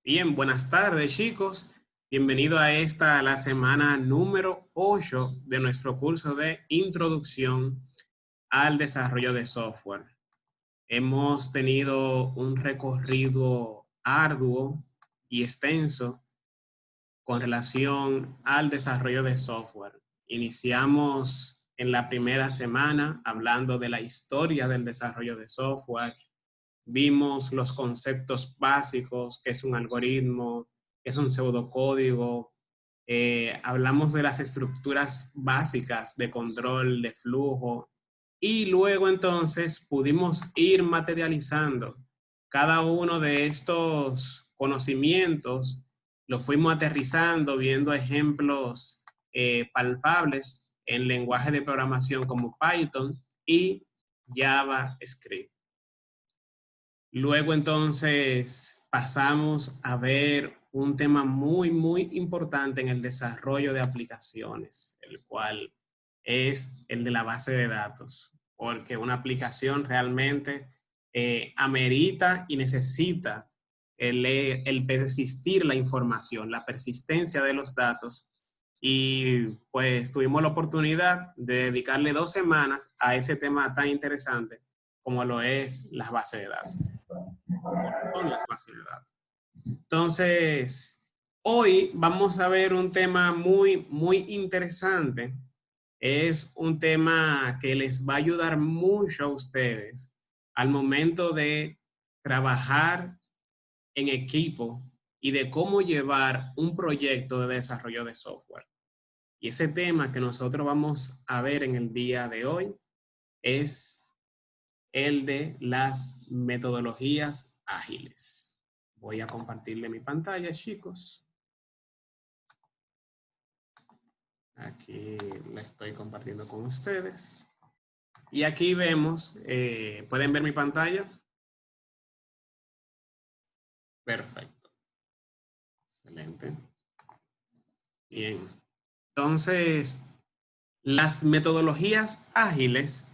Bien, buenas tardes, chicos. Bienvenido a la semana número 8 de nuestro curso de Introducción al Desarrollo de Software. Hemos tenido un recorrido arduo y extenso con relación al desarrollo de software. Iniciamos en la primera semana hablando de la historia del desarrollo de software. Vimos los conceptos básicos, qué es un algoritmo, qué es un pseudocódigo. Hablamos de las estructuras básicas de control de flujo y luego entonces pudimos ir materializando cada uno de estos conocimientos, lo fuimos aterrizando, viendo ejemplos palpables en lenguaje de programación como Python y JavaScript. Luego entonces pasamos a ver un tema muy importante en el desarrollo de aplicaciones, el cual es el de la base de datos, porque una aplicación realmente amerita y necesita el persistir la información, la persistencia de los datos. Y pues tuvimos la oportunidad de dedicarle 2 semanas a ese tema tan interesante como lo es las bases de datos. Son las bases de datos. Entonces, hoy vamos a ver un tema muy interesante. Es un tema que les va a ayudar mucho a ustedes al momento de trabajar en equipo y de cómo llevar un proyecto de desarrollo de software. Y ese tema que nosotros vamos a ver en el día de hoy es el de las metodologías ágiles. Voy a compartirle mi pantalla, chicos. Aquí la estoy compartiendo con ustedes. Y aquí vemos, ¿pueden ver mi pantalla? Perfecto. Excelente. Bien. Entonces, las metodologías ágiles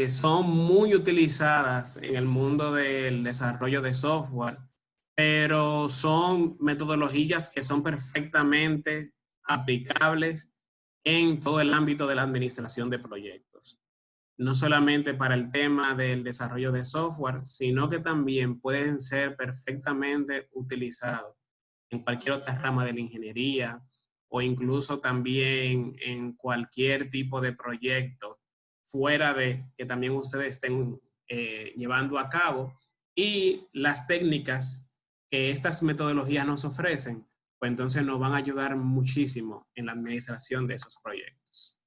son muy utilizadas en el mundo del desarrollo de software, pero son metodologías que son perfectamente aplicables en todo el ámbito de la administración de proyectos. No solamente para el tema del desarrollo de software, sino que también pueden ser perfectamente utilizados en cualquier otra rama de la ingeniería o incluso también en cualquier tipo de proyecto fuera de que también ustedes estén llevando a cabo, y las técnicas que estas metodologías nos ofrecen, pues entonces nos van a ayudar muchísimo en la administración de esos proyectos.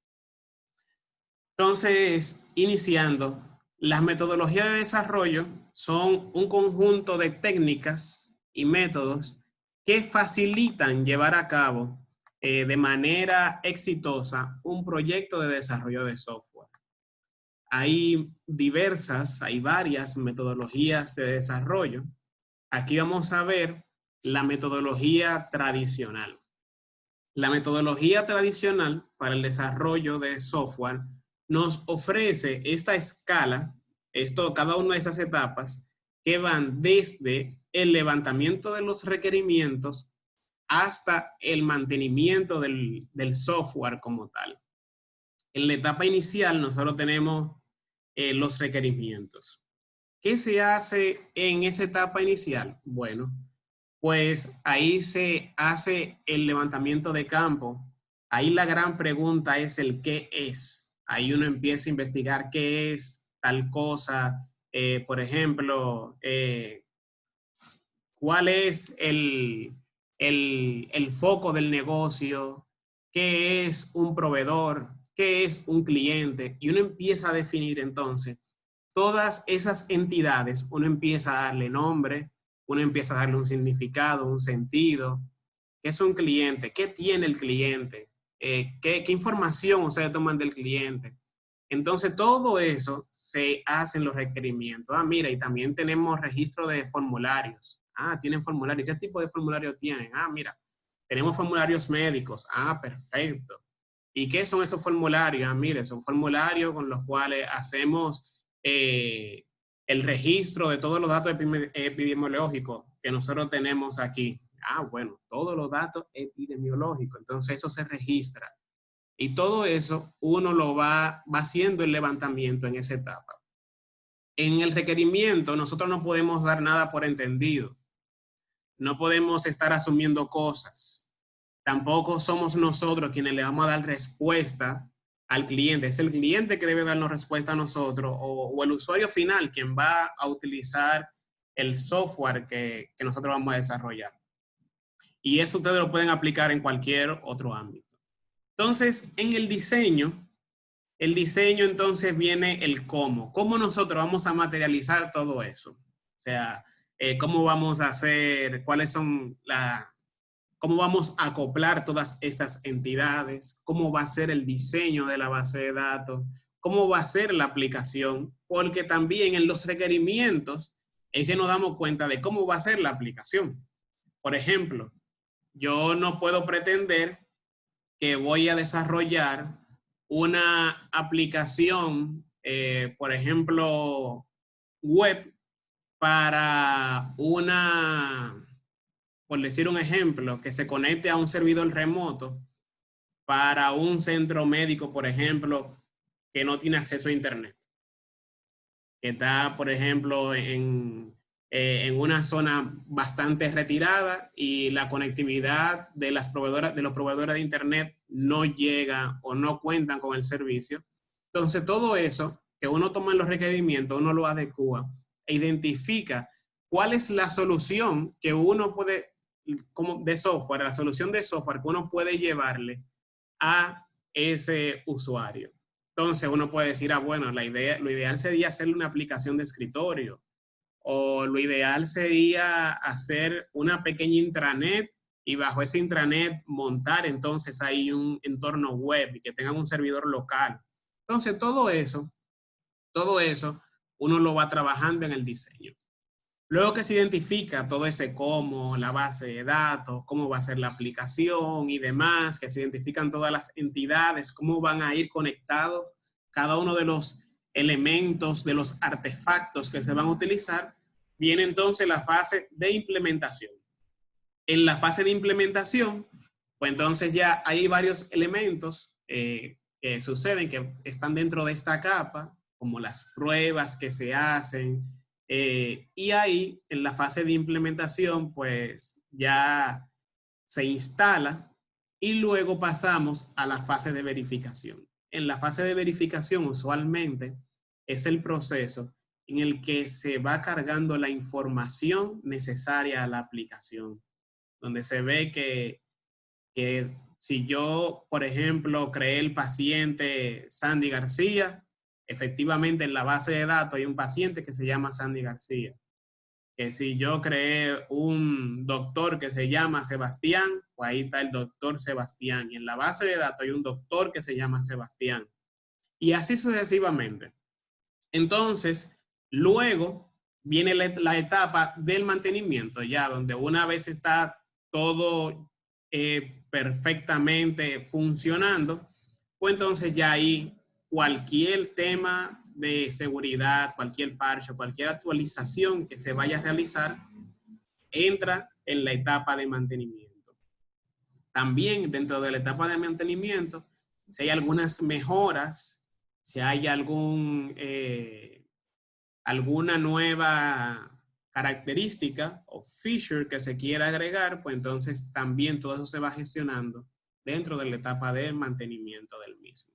Entonces, iniciando, las metodologías de desarrollo son un conjunto de técnicas y métodos que facilitan llevar a cabo de manera exitosa un proyecto de desarrollo de software. Hay varias metodologías de desarrollo. Aquí vamos a ver la metodología tradicional. La metodología tradicional para el desarrollo de software nos ofrece esta escala, cada una de esas etapas que van desde el levantamiento de los requerimientos hasta el mantenimiento del software como tal. En la etapa inicial nosotros tenemos los requerimientos. ¿Qué se hace en esa etapa inicial? Bueno, pues ahí se hace el levantamiento de campo. Ahí la gran pregunta es el qué es. Ahí uno empieza a investigar qué es tal cosa. Por ejemplo, cuál es el foco del negocio, qué es un proveedor, qué es un cliente. Y uno empieza a definir entonces todas esas entidades, uno empieza a darle nombre, uno empieza a darle un significado, un sentido. ¿Qué es un cliente? ¿Qué tiene el cliente? ¿Qué información ustedes toman del cliente? Entonces, todo eso se hace en los requerimientos. Ah, mira, y también tenemos registro de formularios. Ah, tienen formularios. ¿Qué tipo de formulario tienen? Ah, mira, tenemos formularios médicos. Ah, perfecto. ¿Y qué son esos formularios? Ah, mire, son formularios con los cuales hacemos el registro de todos los datos epidemiológicos. que nosotros tenemos aquí. Ah, bueno, todos los datos epidemiológicos, entonces eso se registra. Y todo eso uno lo va haciendo el levantamiento en esa etapa. En el requerimiento nosotros no podemos dar nada por entendido. No podemos estar asumiendo cosas. Tampoco somos nosotros quienes le vamos a dar respuesta al cliente. Es el cliente que debe darnos respuesta a nosotros o el usuario final quien va a utilizar el software que nosotros vamos a desarrollar. Y eso ustedes lo pueden aplicar en cualquier otro ámbito. Entonces, en el diseño entonces viene el cómo. ¿Cómo nosotros vamos a materializar todo eso? O sea, cómo vamos a hacer, cómo vamos a acoplar todas estas entidades, cómo va a ser el diseño de la base de datos, cómo va a ser la aplicación, porque también en los requerimientos es que nos damos cuenta de cómo va a ser la aplicación. Por ejemplo, yo no puedo pretender que voy a desarrollar una aplicación, por ejemplo, web para por decir un ejemplo, que se conecte a un servidor remoto para un centro médico, por ejemplo, que no tiene acceso a Internet, que está, por ejemplo, en una zona bastante retirada y la conectividad de los proveedores de Internet no llega o no cuentan con el servicio. Entonces, todo eso que uno toma en los requerimientos, uno lo adecua e identifica cuál es la solución que uno puede, la solución de software que uno puede llevarle a ese usuario. Entonces, uno puede decir, bueno, lo ideal sería hacerle una aplicación de escritorio, o lo ideal sería hacer una pequeña intranet y bajo ese intranet montar entonces ahí un entorno web y que tengan un servidor local. Entonces, todo eso, uno lo va trabajando en el diseño. Luego que se identifica todo ese cómo, la base de datos, cómo va a ser la aplicación y demás, que se identifican todas las entidades, cómo van a ir conectados cada uno de los elementos, de los artefactos que se van a utilizar, viene entonces la fase de implementación. En la fase de implementación, pues entonces ya hay varios elementos que suceden, que están dentro de esta capa, como las pruebas que se hacen, y ahí en la fase de implementación pues ya se instala y luego pasamos a la fase de verificación. En la fase de verificación usualmente es el proceso en el que se va cargando la información necesaria a la aplicación, donde se ve que si yo, por ejemplo, creé el paciente Sandy García, efectivamente en la base de datos hay un paciente que se llama Sandy García. Que si yo creé un doctor que se llama Sebastián, pues ahí está el doctor Sebastián. Y en la base de datos hay un doctor que se llama Sebastián. Y así sucesivamente. Entonces, luego viene la etapa del mantenimiento, ya donde una vez está todo perfectamente funcionando, pues entonces ya ahí cualquier tema de seguridad, cualquier parche, cualquier actualización que se vaya a realizar, entra en la etapa de mantenimiento. También dentro de la etapa de mantenimiento, si hay algunas mejoras, si hay alguna nueva característica o feature que se quiera agregar, pues entonces también todo eso se va gestionando dentro de la etapa de mantenimiento del mismo.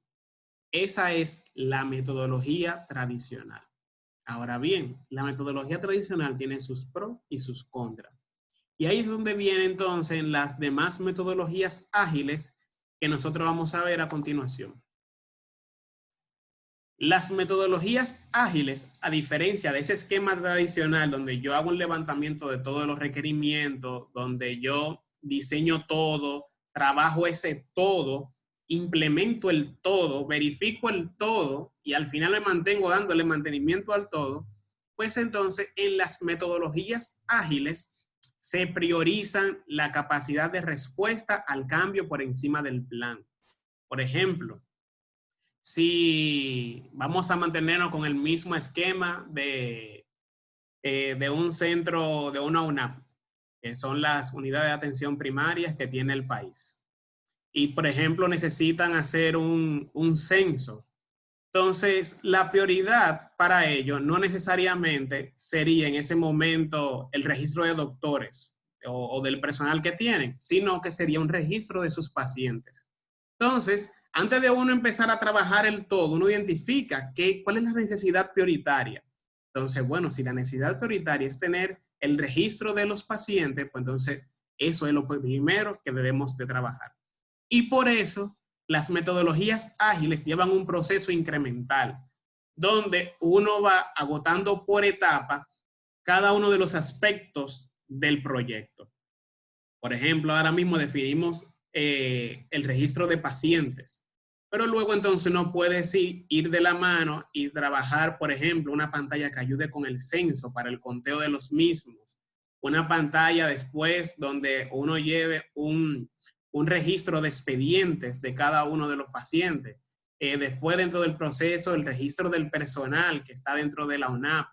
Esa es la metodología tradicional. Ahora bien, la metodología tradicional tiene sus pros y sus contras. Y ahí es donde vienen entonces las demás metodologías ágiles que nosotros vamos a ver a continuación. Las metodologías ágiles, a diferencia de ese esquema tradicional donde yo hago un levantamiento de todos los requerimientos, donde yo diseño todo, trabajo ese todo, implemento el todo, verifico el todo y al final me mantengo dándole mantenimiento al todo, pues entonces en las metodologías ágiles se priorizan la capacidad de respuesta al cambio por encima del plan. Por ejemplo, si vamos a mantenernos con el mismo esquema de un centro, de una UNAP, que son las unidades de atención primarias que tiene el país. Y, por ejemplo, necesitan hacer un censo. Entonces, la prioridad para ello no necesariamente sería en ese momento el registro de doctores o del personal que tienen, sino que sería un registro de sus pacientes. Entonces, antes de uno empezar a trabajar el todo, uno identifica cuál es la necesidad prioritaria. Entonces, bueno, si la necesidad prioritaria es tener el registro de los pacientes, pues entonces eso es lo primero que debemos de trabajar. Y por eso las metodologías ágiles llevan un proceso incremental, donde uno va agotando por etapa cada uno de los aspectos del proyecto. Por ejemplo, ahora mismo definimos el registro de pacientes, pero luego entonces no puedes ir de la mano y trabajar, por ejemplo, una pantalla que ayude con el censo para el conteo de los mismos, una pantalla después donde uno lleve un registro de expedientes de cada uno de los pacientes. Después, dentro del proceso, el registro del personal que está dentro de la UNAP,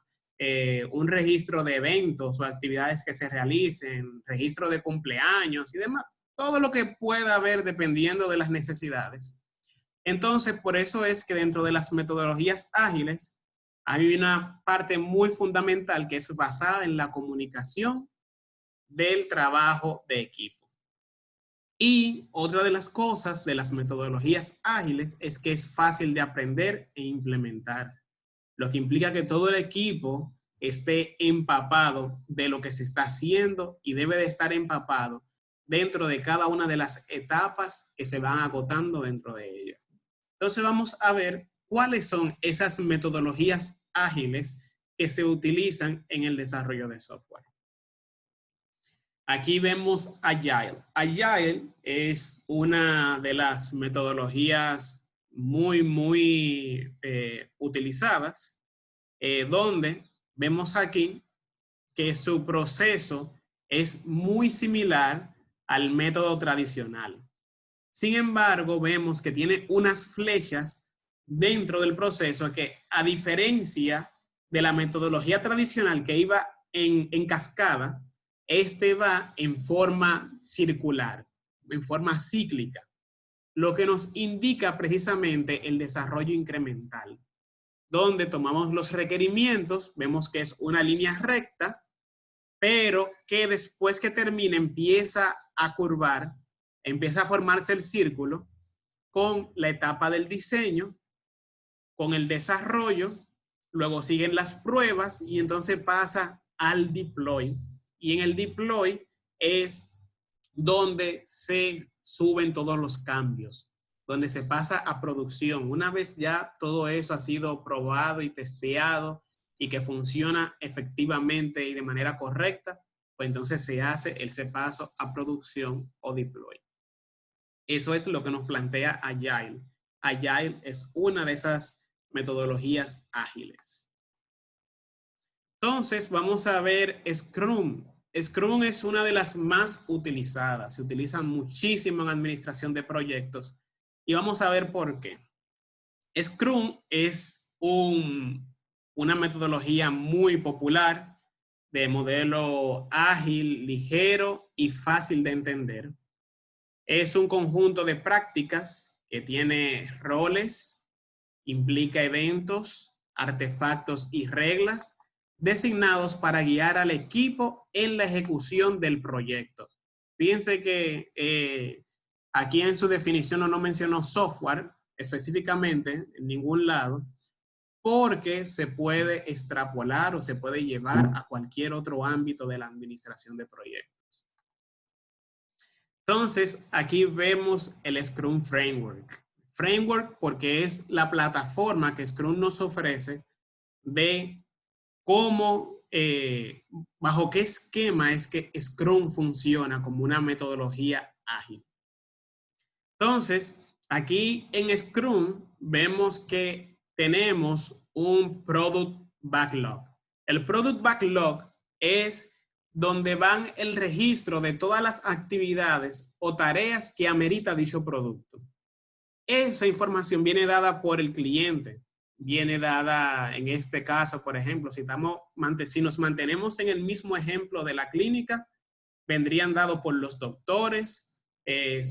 un registro de eventos o actividades que se realicen, registro de cumpleaños y demás, todo lo que pueda haber dependiendo de las necesidades. Entonces, por eso es que dentro de las metodologías ágiles hay una parte muy fundamental que es basada en la comunicación del trabajo de equipo. Y otra de las cosas de las metodologías ágiles es que es fácil de aprender e implementar, lo que implica que todo el equipo esté empapado de lo que se está haciendo y debe de estar empapado dentro de cada una de las etapas que se van agotando dentro de ella. Entonces vamos a ver cuáles son esas metodologías ágiles que se utilizan en el desarrollo de software. Aquí vemos Agile. Agile es una de las metodologías muy utilizadas, donde vemos aquí que su proceso es muy similar al método tradicional. Sin embargo, vemos que tiene unas flechas dentro del proceso que, a diferencia de la metodología tradicional que iba en cascada, este va en forma circular, en forma cíclica, lo que nos indica precisamente el desarrollo incremental, donde tomamos los requerimientos, vemos que es una línea recta, pero que después que termina empieza a curvar, empieza a formarse el círculo con la etapa del diseño, con el desarrollo, luego siguen las pruebas y entonces pasa al deploy. Y en el deploy es donde se suben todos los cambios, donde se pasa a producción. Una vez ya todo eso ha sido probado y testeado y que funciona efectivamente y de manera correcta, pues entonces se hace ese paso a producción o deploy. Eso es lo que nos plantea Agile. Agile es una de esas metodologías ágiles. Entonces vamos a ver Scrum. Scrum es una de las más utilizadas. Se utiliza muchísimo en administración de proyectos y vamos a ver por qué. Scrum es una metodología muy popular de modelo ágil, ligero y fácil de entender. Es un conjunto de prácticas que tiene roles, implica eventos, artefactos y reglas designados para guiar al equipo en la ejecución del proyecto. Fíjense que aquí en su definición no mencionó software específicamente en ningún lado, porque se puede extrapolar o se puede llevar a cualquier otro ámbito de la administración de proyectos. Entonces, aquí vemos el Scrum Framework. Framework porque es la plataforma que Scrum nos ofrece de cómo, bajo qué esquema es que Scrum funciona como una metodología ágil. Entonces, aquí en Scrum vemos que tenemos un Product Backlog. El Product Backlog es donde van el registro de todas las actividades o tareas que amerita dicho producto. Esa información viene dada por el cliente, viene dada en este caso, por ejemplo, si nos mantenemos en el mismo ejemplo de la clínica, vendrían dados por los doctores,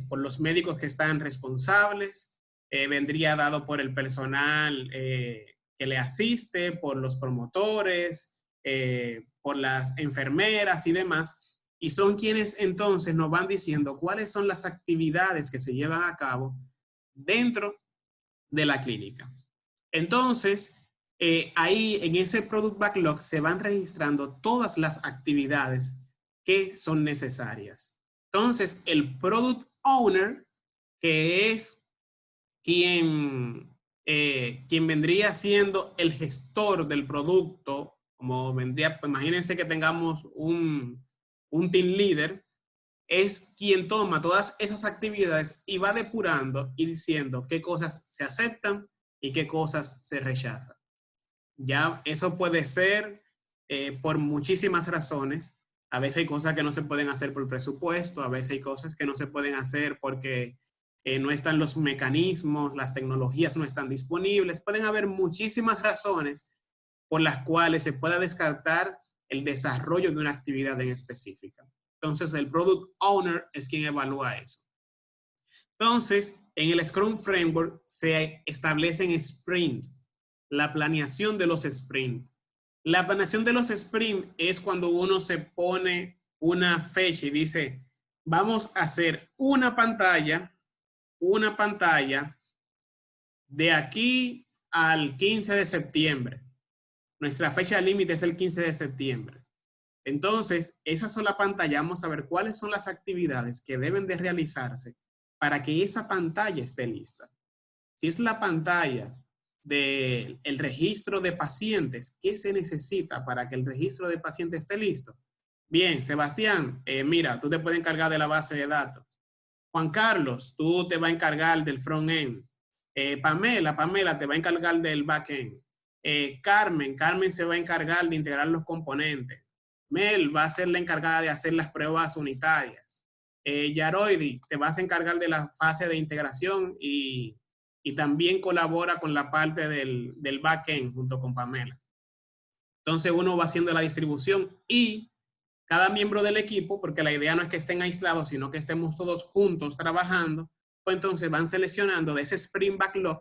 por los médicos que están responsables, vendría dado por el personal que le asiste, por los promotores, por las enfermeras y demás, y son quienes entonces nos van diciendo cuáles son las actividades que se llevan a cabo dentro de la clínica. Entonces, ahí en ese Product Backlog se van registrando todas las actividades que son necesarias. Entonces, el Product Owner, que es quien vendría siendo el gestor del producto, como vendría, pues imagínense que tengamos un team leader, es quien toma todas esas actividades y va depurando y diciendo qué cosas se aceptan y qué cosas se rechazan. Ya eso puede ser por muchísimas razones. A veces hay cosas que no se pueden hacer por presupuesto, a veces hay cosas que no se pueden hacer porque no están los mecanismos, las tecnologías no están disponibles. Pueden haber muchísimas razones por las cuales se pueda descartar el desarrollo de una actividad en específica. Entonces, el Product Owner es quien evalúa eso. Entonces, en el Scrum Framework se establecen sprint, la planeación de los sprint. La planeación de los sprint es cuando uno se pone una fecha y dice, vamos a hacer una pantalla de aquí al 15 de septiembre. Nuestra fecha límite es el 15 de septiembre. Entonces, esa sola pantalla, vamos a ver cuáles son las actividades que deben de realizarse para que esa pantalla esté lista. Si es la pantalla del registro de pacientes, ¿qué se necesita para que el registro de pacientes esté listo? Bien, Sebastián, mira, tú te puedes encargar de la base de datos. Juan Carlos, tú te vas a encargar del front-end. Pamela te va a encargar del back-end. Carmen se va a encargar de integrar los componentes. Mel va a ser la encargada de hacer las pruebas unitarias. Yaroidi, te vas a encargar de la fase de integración y también colabora con la parte del backend junto con Pamela. Entonces uno va haciendo la distribución y cada miembro del equipo, porque la idea no es que estén aislados, sino que estemos todos juntos trabajando, pues entonces van seleccionando de ese Sprint Backlog,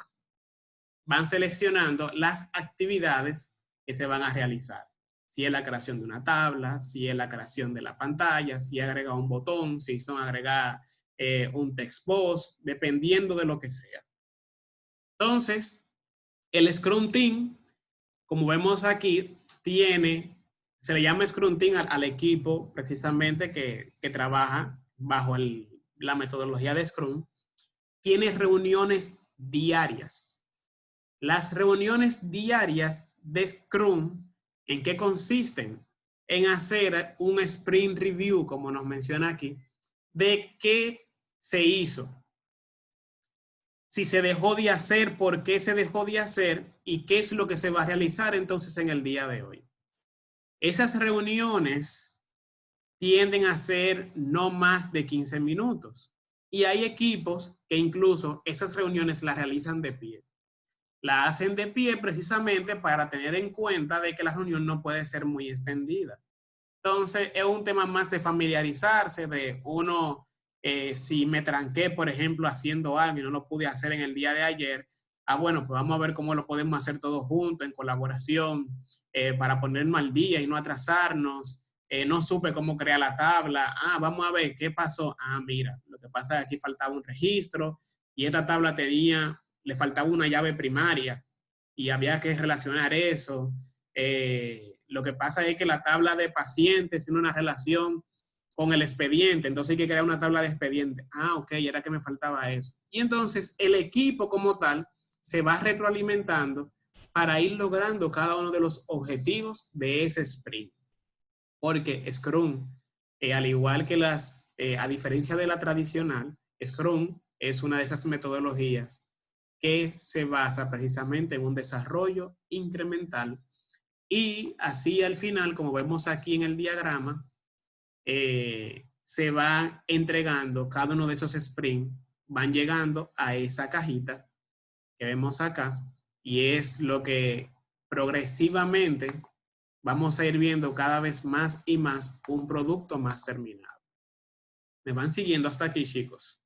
van seleccionando las actividades que se van a realizar. Si es la creación de una tabla, si es la creación de la pantalla, si agrega un botón, si son agregar un text box, dependiendo de lo que sea. Entonces, el Scrum Team, como vemos aquí, se le llama Scrum Team al equipo precisamente que trabaja bajo la metodología de Scrum, tiene reuniones diarias. Las reuniones diarias de Scrum, ¿en qué consisten? En hacer un sprint review, como nos menciona aquí, de qué se hizo. Si se dejó de hacer, por qué se dejó de hacer y qué es lo que se va a realizar entonces en el día de hoy. Esas reuniones tienden a ser no más de 15 minutos. Y hay equipos que incluso esas reuniones las realizan de pie. La hacen de pie precisamente para tener en cuenta de que la reunión no puede ser muy extendida. Entonces, es un tema más de familiarizarse, de uno, si me tranqué, por ejemplo, haciendo algo y no lo pude hacer en el día de ayer, bueno, pues vamos a ver cómo lo podemos hacer todos juntos, en colaboración, para ponernos al día y no atrasarnos. No supe cómo crear la tabla. Vamos a ver qué pasó. Mira, lo que pasa es que aquí faltaba un registro y esta tabla le faltaba una llave primaria y había que relacionar eso. Lo que pasa es que la tabla de pacientes tiene una relación con el expediente, entonces hay que crear una tabla de expediente. Ok, era que me faltaba eso. Y entonces el equipo como tal se va retroalimentando para ir logrando cada uno de los objetivos de ese sprint. Porque Scrum, al igual que a diferencia de la tradicional, Scrum es una de esas metodologías que se basa precisamente en un desarrollo incremental y así al final, como vemos aquí en el diagrama, se van entregando cada uno de esos sprints, van llegando a esa cajita que vemos acá y es lo que progresivamente vamos a ir viendo cada vez más y más un producto más terminado. ¿Me van siguiendo hasta aquí, chicos?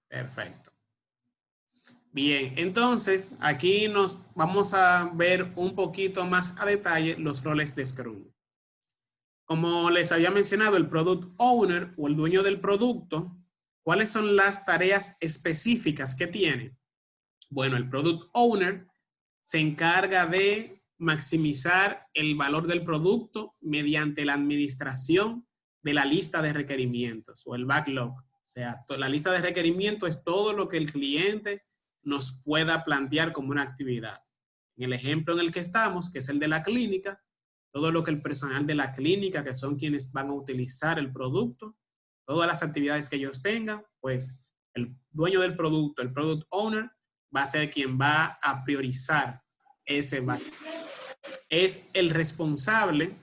Perfecto. Bien, entonces aquí nos vamos a ver un poquito más a detalle los roles de Scrum. Como les había mencionado, el Product Owner o el dueño del producto, ¿cuáles son las tareas específicas que tiene? Bueno, el Product Owner se encarga de maximizar el valor del producto mediante la administración de la lista de requerimientos o el backlog. O sea, la lista de requerimientos es todo lo que el cliente nos pueda plantear como una actividad. En el ejemplo en el que estamos, que es el de la clínica, todo lo que el personal de la clínica, que son quienes van a utilizar el producto, todas las actividades que ellos tengan, pues el dueño del producto, el product owner, va a ser quien va a priorizar ese backlog. Es el responsable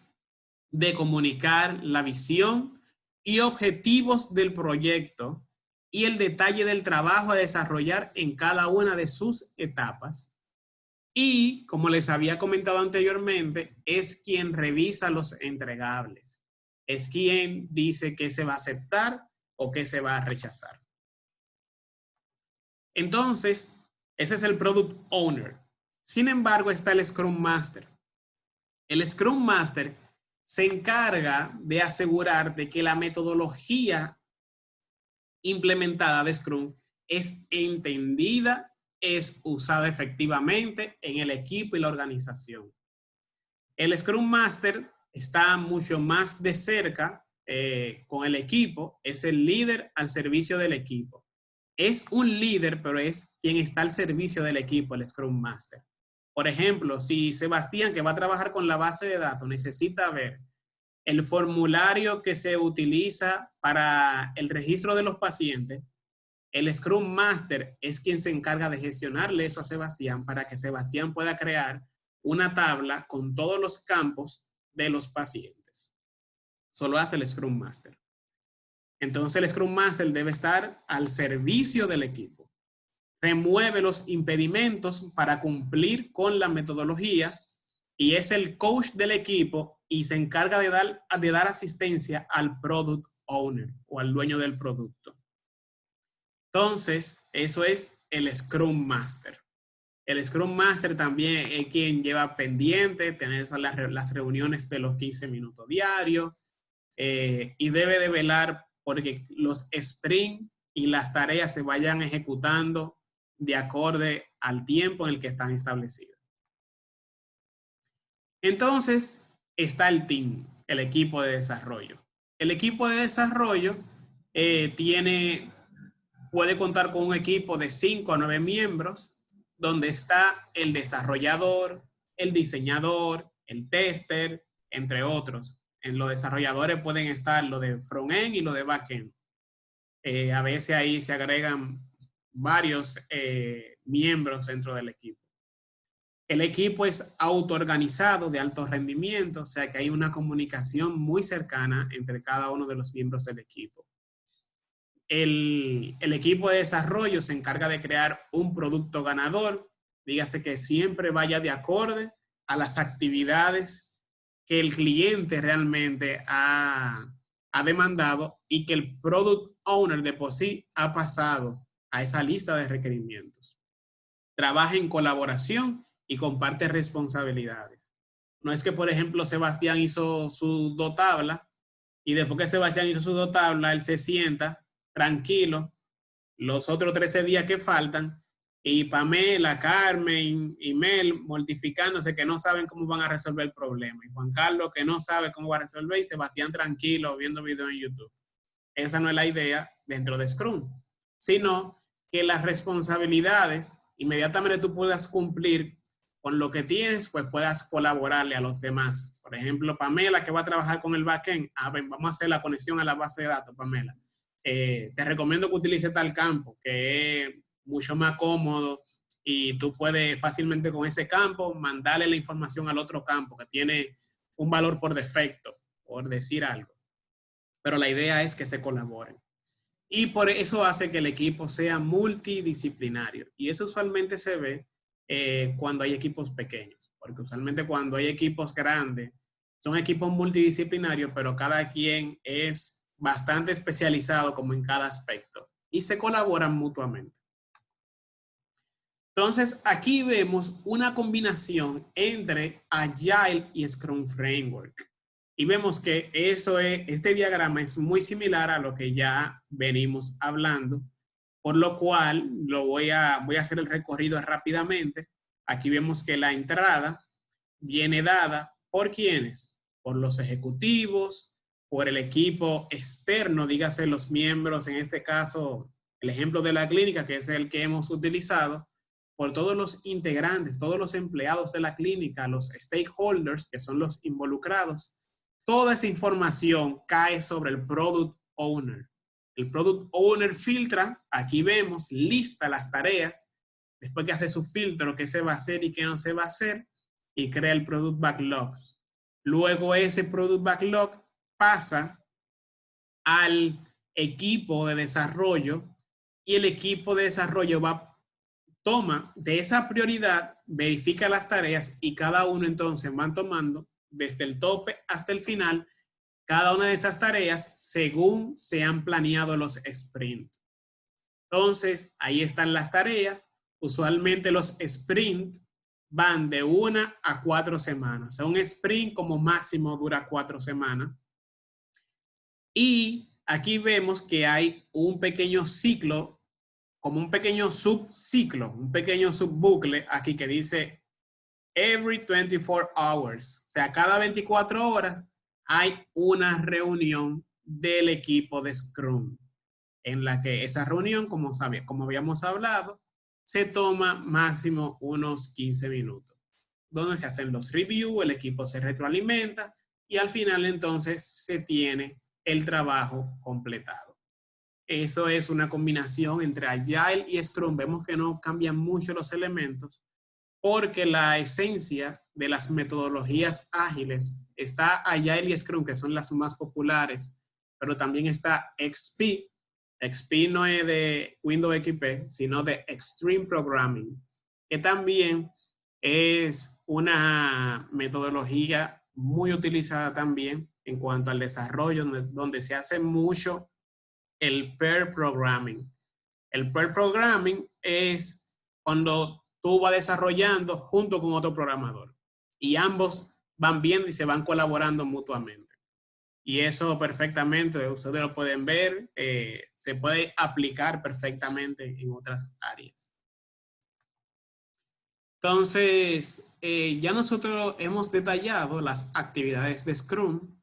de comunicar la visión y objetivos del proyecto y el detalle del trabajo a desarrollar en cada una de sus etapas. Y, como les había comentado anteriormente, es quien revisa los entregables. Es quien dice qué se va a aceptar o qué se va a rechazar. Entonces, ese es el Product Owner. Sin embargo, está el Scrum Master. El Scrum Master se encarga de asegurar de que la metodología implementada de Scrum es entendida, es usada efectivamente en el equipo y la organización. El Scrum Master está mucho más de cerca con el equipo, es el líder al servicio del equipo. Es un líder, pero es quien está al servicio del equipo, el Scrum Master. Por ejemplo, si Sebastián, que va a trabajar con la base de datos, necesita ver el formulario que se utiliza para el registro de los pacientes, el Scrum Master es quien se encarga de gestionarle eso a Sebastián para que Sebastián pueda crear una tabla con todos los campos de los pacientes. Solo hace el Scrum Master. Entonces el Scrum Master debe estar al servicio del equipo. Remueve los impedimentos para cumplir con la metodología y es el coach del equipo y se encarga de dar asistencia al Product Owner o al dueño del producto. Entonces, eso es el Scrum Master. El Scrum Master también es quien lleva pendiente tener las reuniones de los 15 minutos diarios y debe de velar porque los sprints y las tareas se vayan ejecutando de acorde al tiempo en el que están establecidas. Entonces, está el team, el equipo de desarrollo. El equipo de desarrollo puede contar con un equipo de 5 a 9 miembros, donde está el desarrollador, el diseñador, el tester, entre otros. En los desarrolladores pueden estar lo de front-end y lo de back-end. A veces ahí se agregan varios miembros dentro del equipo. El equipo es autoorganizado de alto rendimiento, o sea que hay una comunicación muy cercana entre cada uno de los miembros del equipo. El equipo de desarrollo se encarga de crear un producto ganador, dígase que siempre vaya de acorde a las actividades que el cliente realmente ha demandado y que el product owner de por sí ha pasado a esa lista de requerimientos. Trabaja en colaboración y comparte responsabilidades. No es que, por ejemplo, Sebastián hizo su dotabla y después que Sebastián hizo su dotabla, él se sienta tranquilo los otros 13 días que faltan y Pamela, Carmen y Mel mortificándose que no saben cómo van a resolver el problema. Y Juan Carlos que no sabe cómo va a resolver y Sebastián tranquilo viendo videos en YouTube. Esa no es la idea dentro de Scrum, sino que las responsabilidades inmediatamente tú puedas cumplir con lo que tienes, pues puedas colaborarle a los demás. Por ejemplo, Pamela, que va a trabajar con el backend, vamos a hacer la conexión a la base de datos, Pamela. Te recomiendo que utilices tal campo, que es mucho más cómodo y tú puedes fácilmente con ese campo mandarle la información al otro campo que tiene un valor por defecto, por decir algo. Pero la idea es que se colaboren. Y por eso hace que el equipo sea multidisciplinario. Y eso usualmente se ve cuando hay equipos pequeños. Porque usualmente cuando hay equipos grandes, Son equipos multidisciplinarios, pero cada quien es bastante especializado como en cada aspecto y se colaboran mutuamente. Entonces, aquí vemos una combinación entre Agile y Scrum Framework. Y vemos que este diagrama es muy similar a lo que ya venimos hablando, por lo cual voy a hacer el recorrido rápidamente. Aquí vemos que la entrada viene dada por ¿quiénes? Por los ejecutivos, por el equipo externo, dígase los miembros, en este caso, el ejemplo de la clínica, que es el que hemos utilizado, por todos los integrantes, todos los empleados de la clínica, los stakeholders, que son los involucrados. Toda esa información cae sobre el Product Owner. El Product Owner filtra, aquí vemos, lista las tareas, después que hace su filtro, qué se va a hacer y qué no se va a hacer, y crea el Product Backlog. Luego ese Product Backlog pasa al equipo de desarrollo y el equipo de desarrollo toma de esa prioridad, verifica las tareas y cada uno entonces van tomando desde el tope hasta el final cada una de esas tareas según se han planeado los sprints. Entonces, ahí están las tareas. Usualmente los sprints van de 1 a 4 semanas. O sea, un sprint como máximo dura 4 semanas. Y aquí vemos que hay un pequeño ciclo, como un pequeño subciclo, un pequeño subbucle aquí que dice every 24 hours. O sea, cada 24 horas hay una reunión del equipo de Scrum, en la que esa reunión, como habíamos hablado, se toma máximo unos 15 minutos, donde se hacen los reviews, el equipo se retroalimenta y al final entonces se tiene el trabajo completado. Eso es una combinación entre Agile y Scrum. Vemos que no cambian mucho los elementos porque la esencia de las metodologías ágiles está Agile y Scrum, que son las más populares, pero también está XP. XP no es de Windows XP, sino de Extreme Programming, que también es una metodología muy utilizada también en cuanto al desarrollo, donde se hace mucho el pair programming. El pair programming es cuando tú vas desarrollando junto con otro programador y ambos van viendo y se van colaborando mutuamente. Y eso perfectamente, ustedes lo pueden ver, se puede aplicar perfectamente en otras áreas. Entonces, ya nosotros hemos detallado las actividades de Scrum,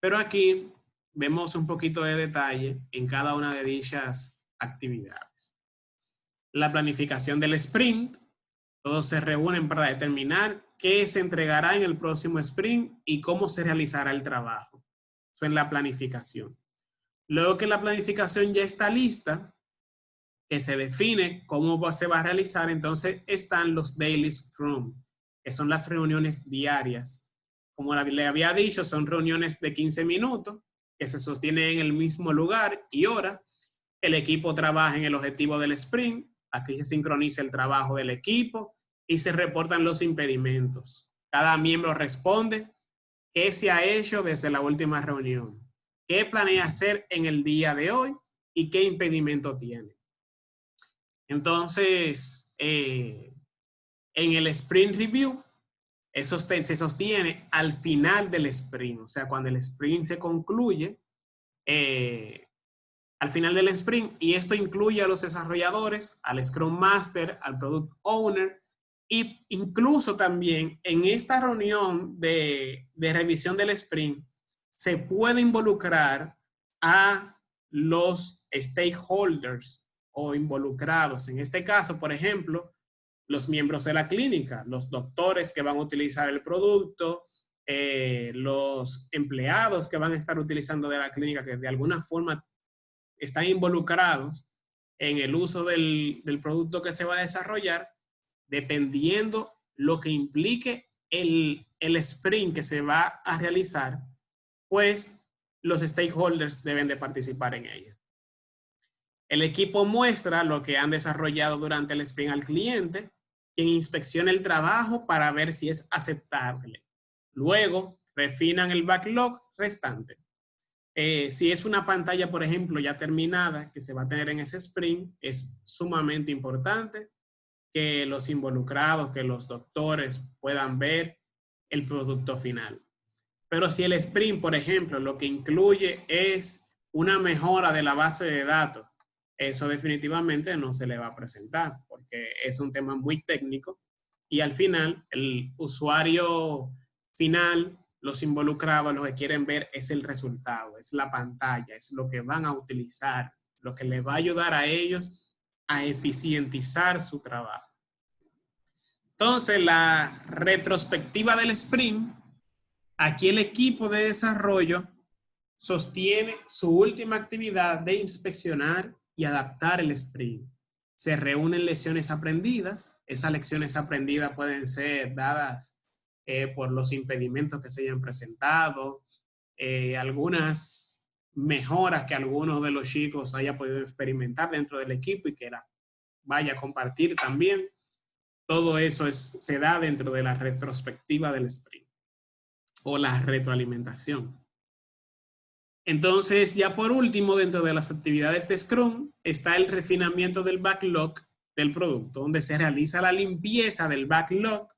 pero aquí vemos un poquito de detalle en cada una de dichas actividades. La planificación del sprint, todos se reúnen para determinar qué se entregará en el próximo sprint y cómo se realizará el trabajo. Eso es la planificación. Luego que la planificación ya está lista, que se define cómo se va a realizar, entonces están los daily scrum, que son las reuniones diarias. Como le había dicho, son reuniones de 15 minutos que se sostienen en el mismo lugar y hora. El equipo trabaja en el objetivo del sprint. Aquí se sincroniza el trabajo del equipo y se reportan los impedimentos. Cada miembro responde qué se ha hecho desde la última reunión, qué planea hacer en el día de hoy y qué impedimento tiene. Entonces, en el sprint review, eso se sostiene al final del sprint. O sea, cuando el sprint se concluye, al final del sprint, y esto incluye a los desarrolladores, al Scrum Master, al Product Owner, y incluso también en esta reunión de revisión del sprint, se puede involucrar a los stakeholders o involucrados. En este caso, por ejemplo, los miembros de la clínica, los doctores que van a utilizar el producto, los empleados que van a estar utilizando de la clínica, que de alguna forma están involucrados en el uso del producto que se va a desarrollar, dependiendo lo que implique el sprint que se va a realizar, pues los stakeholders deben de participar en ella. El equipo muestra lo que han desarrollado durante el sprint al cliente, quien inspecciona el trabajo para ver si es aceptable. Luego, refinan el backlog restante. Si es una pantalla, por ejemplo, ya terminada, que se va a tener en ese sprint, es sumamente importante que los involucrados, que los doctores puedan ver el producto final. Pero si el sprint, por ejemplo, lo que incluye es una mejora de la base de datos, eso definitivamente no se le va a presentar porque es un tema muy técnico y al final el usuario final, los involucrados, lo que quieren ver es el resultado, es la pantalla, es lo que van a utilizar, lo que les va a ayudar a ellos a eficientizar su trabajo. Entonces, la retrospectiva del sprint, aquí el equipo de desarrollo sostiene su última actividad de inspeccionar y adaptar el sprint. Se reúnen lecciones aprendidas. Esas lecciones aprendidas pueden ser dadas por los impedimentos que se hayan presentado, algunas mejoras que algunos de los chicos haya podido experimentar dentro del equipo y que la vaya a compartir también. Todo eso se da dentro de la retrospectiva del sprint o la retroalimentación. Entonces, ya por último, dentro de las actividades de Scrum, está el refinamiento del backlog del producto, donde se realiza la limpieza del backlog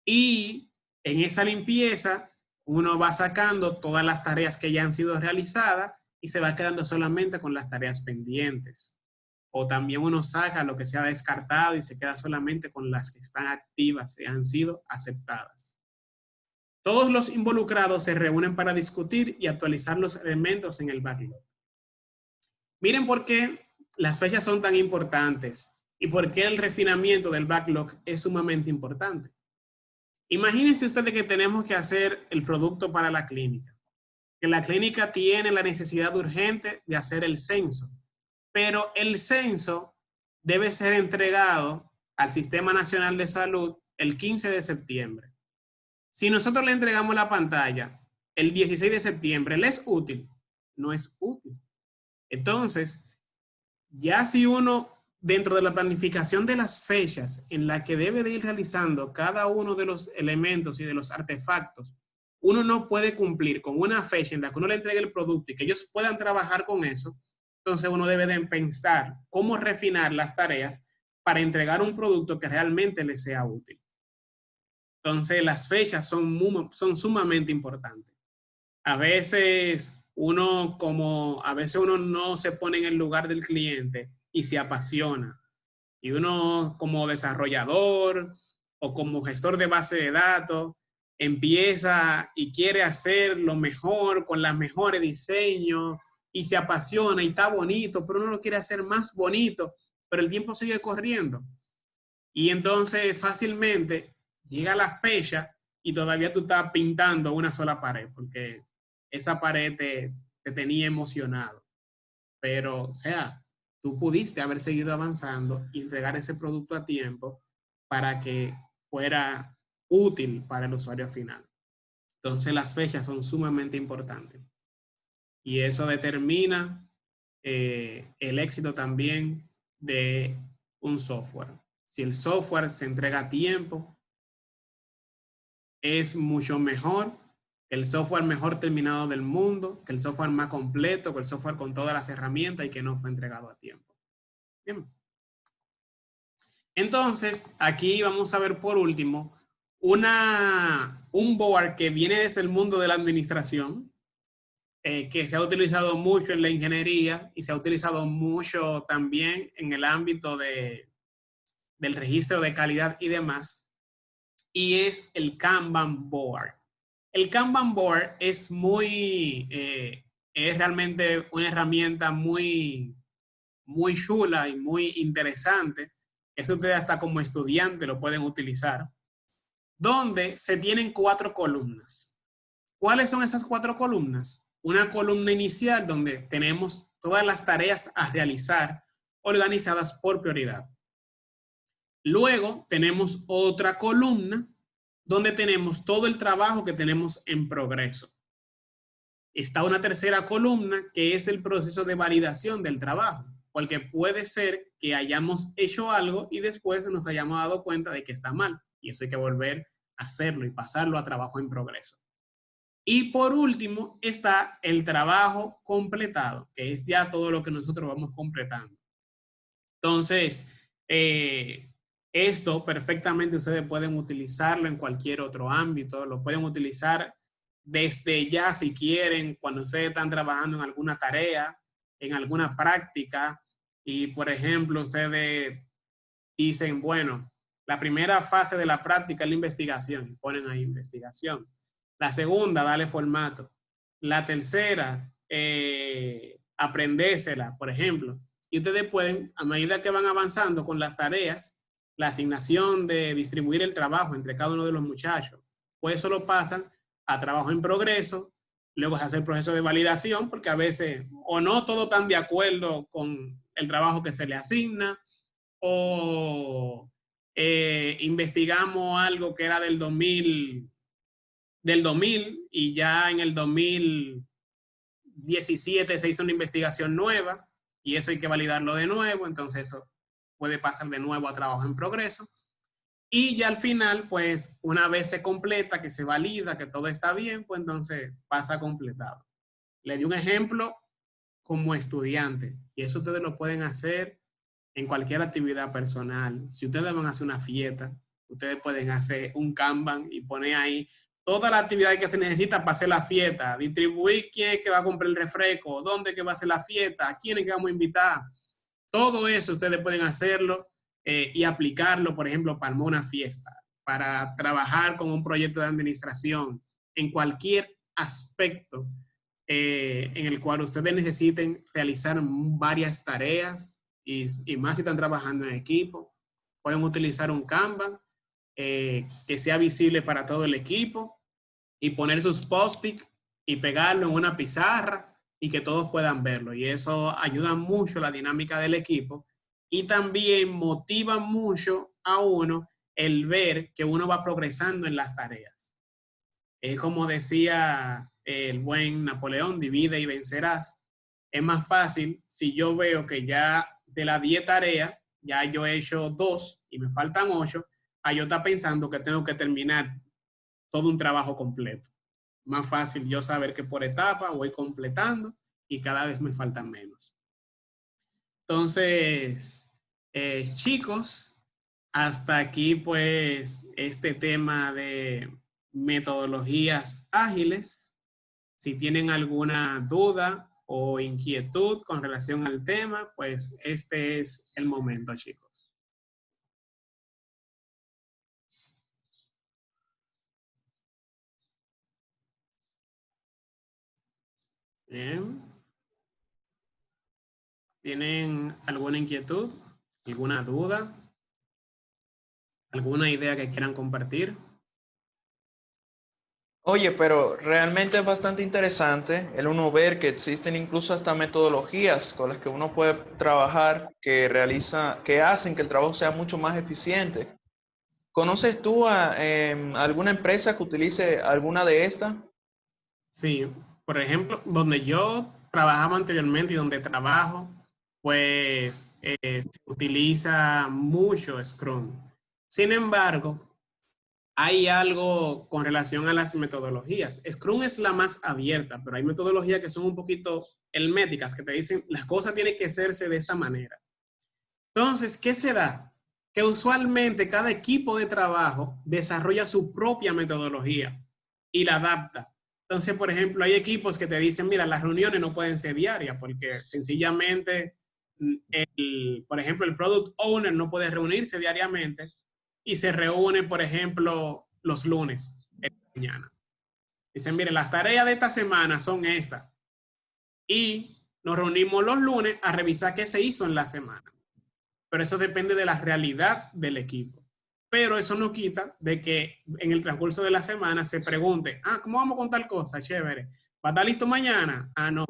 y en esa limpieza uno va sacando todas las tareas que ya han sido realizadas y se va quedando solamente con las tareas pendientes. O también uno saca lo que se ha descartado y se queda solamente con las que están activas y han sido aceptadas. Todos los involucrados se reúnen para discutir y actualizar los elementos en el backlog. Miren por qué las fechas son tan importantes y por qué el refinamiento del backlog es sumamente importante. Imagínense ustedes que tenemos que hacer el producto para la clínica. Que la clínica tiene la necesidad urgente de hacer el censo, pero el censo debe ser entregado al Sistema Nacional de Salud el 15 de septiembre. Si nosotros le entregamos la pantalla el 16 de septiembre, ¿le es útil? No es útil. Entonces, ya si uno, dentro de la planificación de las fechas en la que debe de ir realizando cada uno de los elementos y de los artefactos, uno no puede cumplir con una fecha en la que uno le entregue el producto y que ellos puedan trabajar con eso, entonces uno debe de pensar cómo refinar las tareas para entregar un producto que realmente les sea útil. Entonces, las fechas son sumamente importantes. A veces uno no se pone en el lugar del cliente y se apasiona. Y uno como desarrollador o como gestor de base de datos empieza y quiere hacer lo mejor con los mejores diseños y se apasiona y está bonito, pero uno lo quiere hacer más bonito, pero el tiempo sigue corriendo. Y entonces fácilmente llega la fecha y todavía tú estás pintando una sola pared, porque esa pared te tenía emocionado. Pero, o sea, tú pudiste haber seguido avanzando y entregar ese producto a tiempo para que fuera útil para el usuario final. Entonces, las fechas son sumamente importantes. Y eso determina el éxito también de un software. Si el software se entrega a tiempo, es mucho mejor que el software mejor terminado del mundo, que el software más completo, que el software con todas las herramientas y que no fue entregado a tiempo. Bien. Entonces, aquí vamos a ver por último un board que viene desde el mundo de la administración, que se ha utilizado mucho en la ingeniería y se ha utilizado mucho también en el ámbito del registro de calidad y demás, y es el Kanban board. El Kanban board es es realmente una herramienta muy chula y muy interesante. Eso ustedes hasta como estudiante lo pueden utilizar, donde se tienen 4 columnas. ¿Cuáles son esas 4 columnas? Una columna inicial donde tenemos todas las tareas a realizar organizadas por prioridad. Luego tenemos otra columna donde tenemos todo el trabajo que tenemos en progreso. Está una tercera columna que es el proceso de validación del trabajo, porque puede ser que hayamos hecho algo y después nos hayamos dado cuenta de que está mal y eso hay que volver a hacerlo y pasarlo a trabajo en progreso. Y por último está el trabajo completado, que es ya todo lo que nosotros vamos completando. Entonces, esto perfectamente ustedes pueden utilizarlo en cualquier otro ámbito, lo pueden utilizar desde ya si quieren, cuando ustedes están trabajando en alguna tarea, en alguna práctica, y por ejemplo, ustedes dicen, bueno, la primera fase de la práctica es la investigación, y ponen ahí investigación. La segunda, dale formato. La tercera, aprendérsela, por ejemplo. Y ustedes pueden, a medida que van avanzando con las tareas, la asignación de distribuir el trabajo entre cada uno de los muchachos, pues eso lo pasan a trabajo en progreso, luego se hace el proceso de validación, porque a veces o no todos están de acuerdo con el trabajo que se le asigna, o investigamos algo que era del 2000 y ya en el 2017 se hizo una investigación nueva y eso hay que validarlo de nuevo, entonces eso puede pasar de nuevo a trabajo en progreso. Y ya al final, pues una vez se completa, que se valida, que todo está bien, pues entonces pasa completado. Le di un ejemplo como estudiante y eso ustedes lo pueden hacer en cualquier actividad personal. Si ustedes van a hacer una fiesta, ustedes pueden hacer un Kanban y poner ahí toda la actividad que se necesita para hacer la fiesta, distribuir quién es que va a comprar el refresco, dónde es que va a hacer la fiesta, a quién es que vamos a invitar. Todo eso ustedes pueden hacerlo y aplicarlo, por ejemplo, para una fiesta, para trabajar con un proyecto de administración, en cualquier aspecto en el cual ustedes necesiten realizar varias tareas y más si están trabajando en equipo. Pueden utilizar un Kanban que sea visible para todo el equipo y poner sus post-it y pegarlo en una pizarra y que todos puedan verlo. Y eso ayuda mucho a la dinámica del equipo y también motiva mucho a uno el ver que uno va progresando en las tareas. Es como decía el buen Napoleón, divide y vencerás. Es más fácil si yo veo que ya de las 10 tareas, ya yo he hecho 2 y me faltan 8, a yo estar pensando que tengo que terminar todo un trabajo completo. Más fácil yo saber que por etapa voy completando y cada vez me faltan menos. Entonces, chicos, hasta aquí pues este tema de metodologías ágiles. Si tienen alguna duda o inquietud con relación al tema, pues este es el momento, chicos. Bien. ¿Tienen alguna inquietud? ¿Alguna duda? ¿Alguna idea que quieran compartir? Oye, pero realmente es bastante interesante el uno ver que existen incluso hasta metodologías con las que uno puede trabajar que hacen que el trabajo sea mucho más eficiente. ¿Conoces tú a alguna empresa que utilice alguna de estas? Sí, por ejemplo, donde yo trabajaba anteriormente y donde trabajo, pues se utiliza mucho Scrum. Sin embargo, hay algo con relación a las metodologías. Scrum es la más abierta, pero hay metodologías que son un poquito herméticas, que te dicen las cosas tienen que hacerse de esta manera. Entonces, ¿qué se da? Que usualmente cada equipo de trabajo desarrolla su propia metodología y la adapta. Entonces, por ejemplo, hay equipos que te dicen, mira, las reuniones no pueden ser diarias porque sencillamente, por ejemplo, el product owner no puede reunirse diariamente y se reúne, por ejemplo, los lunes en la mañana. Dicen, mire, las tareas de esta semana son estas y nos reunimos los lunes a revisar qué se hizo en la semana. Pero eso depende de la realidad del equipo. Pero eso no quita de que en el transcurso de la semana se pregunte, ¿cómo vamos con tal cosa? Chévere. ¿Va a estar listo mañana? No.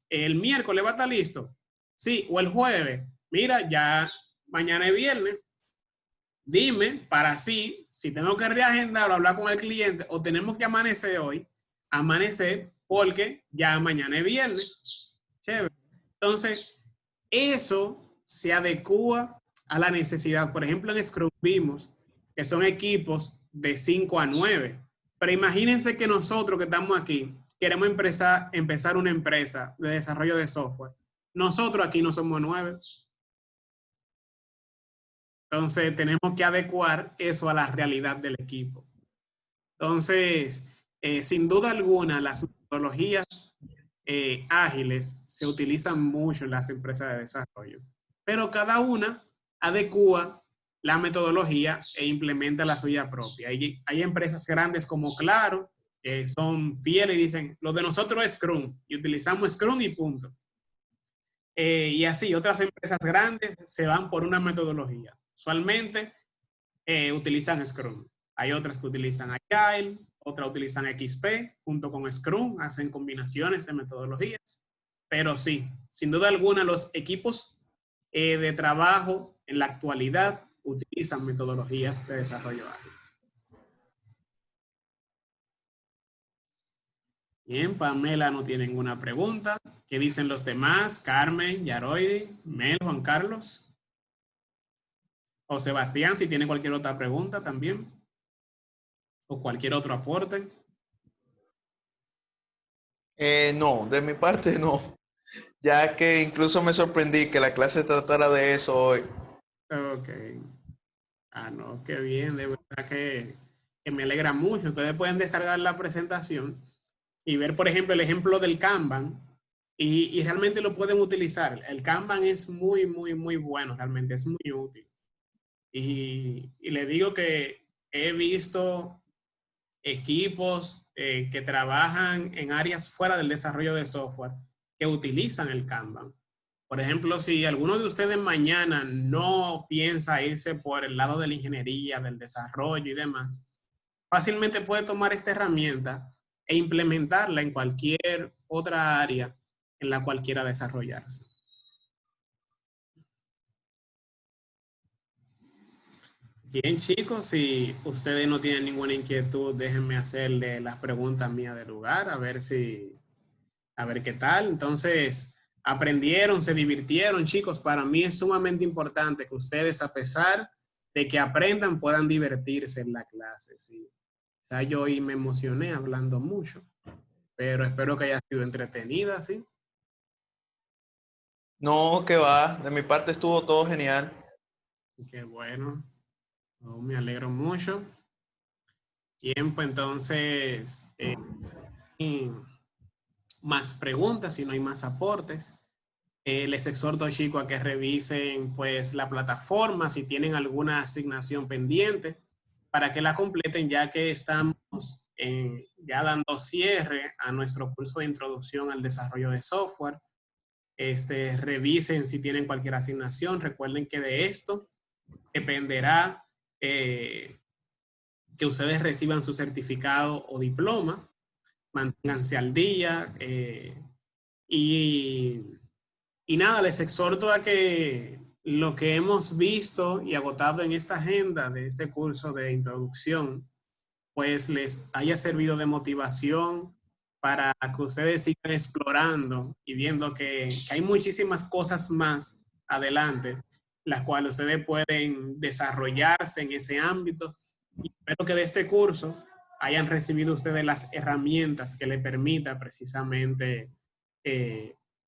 ¿El miércoles va a estar listo? Sí. ¿O el jueves? Mira, ya mañana es viernes. Dime para así, si tengo que reagendar o hablar con el cliente o tenemos que amanecer hoy, amanecer porque ya mañana es viernes. Chévere. Entonces, eso se adecua a la necesidad. Por ejemplo, en Scrum vimos que son equipos de 5 a 9. Pero imagínense que nosotros que estamos aquí queremos empezar una empresa de desarrollo de software. Nosotros aquí no somos 9. Entonces tenemos que adecuar eso a la realidad del equipo. Entonces, sin duda alguna, las metodologías ágiles se utilizan mucho en las empresas de desarrollo, pero cada una adecua la metodología e implementa la suya propia. Hay empresas grandes como Claro, que son fieles y dicen, lo de nosotros es Scrum, y utilizamos Scrum y punto. Y así, otras empresas grandes se van por una metodología. Usualmente utilizan Scrum. Hay otras que utilizan Agile, otras utilizan XP junto con Scrum, hacen combinaciones de metodologías. Pero sí, sin duda alguna, los equipos de trabajo en la actualidad utilizan metodologías de desarrollo ágil. Bien, Pamela no tiene ninguna pregunta. ¿Qué dicen los demás? Carmen, Yaroidi, Mel, Juan Carlos. O Sebastián, si tiene cualquier otra pregunta también. O cualquier otro aporte. No, de mi parte no. Ya que incluso me sorprendí que la clase tratara de eso hoy. Ok. Ah, no, qué bien. De verdad que me alegra mucho. Ustedes pueden descargar la presentación y ver, por ejemplo, el ejemplo del Kanban y realmente lo pueden utilizar. El Kanban es muy, muy, muy bueno. Realmente es muy útil. Y le digo que he visto equipos que trabajan en áreas fuera del desarrollo de software que utilizan el Kanban. Por ejemplo, si alguno de ustedes mañana no piensa irse por el lado de la ingeniería, del desarrollo y demás, fácilmente puede tomar esta herramienta e implementarla en cualquier otra área en la cual quiera desarrollarse. Bien, chicos, si ustedes no tienen ninguna inquietud, déjenme hacerle las preguntas mías del lugar, a ver qué tal. Entonces, aprendieron, se divirtieron, chicos. Para mí es sumamente importante que ustedes, a pesar de que aprendan, puedan divertirse en la clase. Sí. O sea, yo hoy me emocioné hablando mucho, pero espero que haya sido entretenida, ¿sí? No, que va. De mi parte estuvo todo genial. Qué bueno. Oh, me alegro mucho. Tiempo, entonces, más preguntas, si no hay más aportes. Les exhorto, chicos, a que revisen pues la plataforma, si tienen alguna asignación pendiente, para que la completen, ya que estamos ya dando cierre a nuestro curso de introducción al desarrollo de software. Revisen si tienen cualquier asignación. Recuerden que de esto dependerá que ustedes reciban su certificado o diploma. Manténganse al día y nada, les exhorto a que lo que hemos visto y agotado en esta agenda de este curso de introducción, pues les haya servido de motivación para que ustedes sigan explorando y viendo que hay muchísimas cosas más adelante, las cuales ustedes pueden desarrollarse en ese ámbito. Y espero que de este curso hayan recibido ustedes las herramientas que les permita precisamente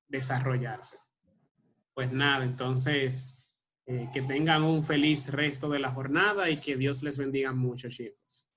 desarrollarse. Pues nada, entonces, que tengan un feliz resto de la jornada y que Dios les bendiga mucho, chicos.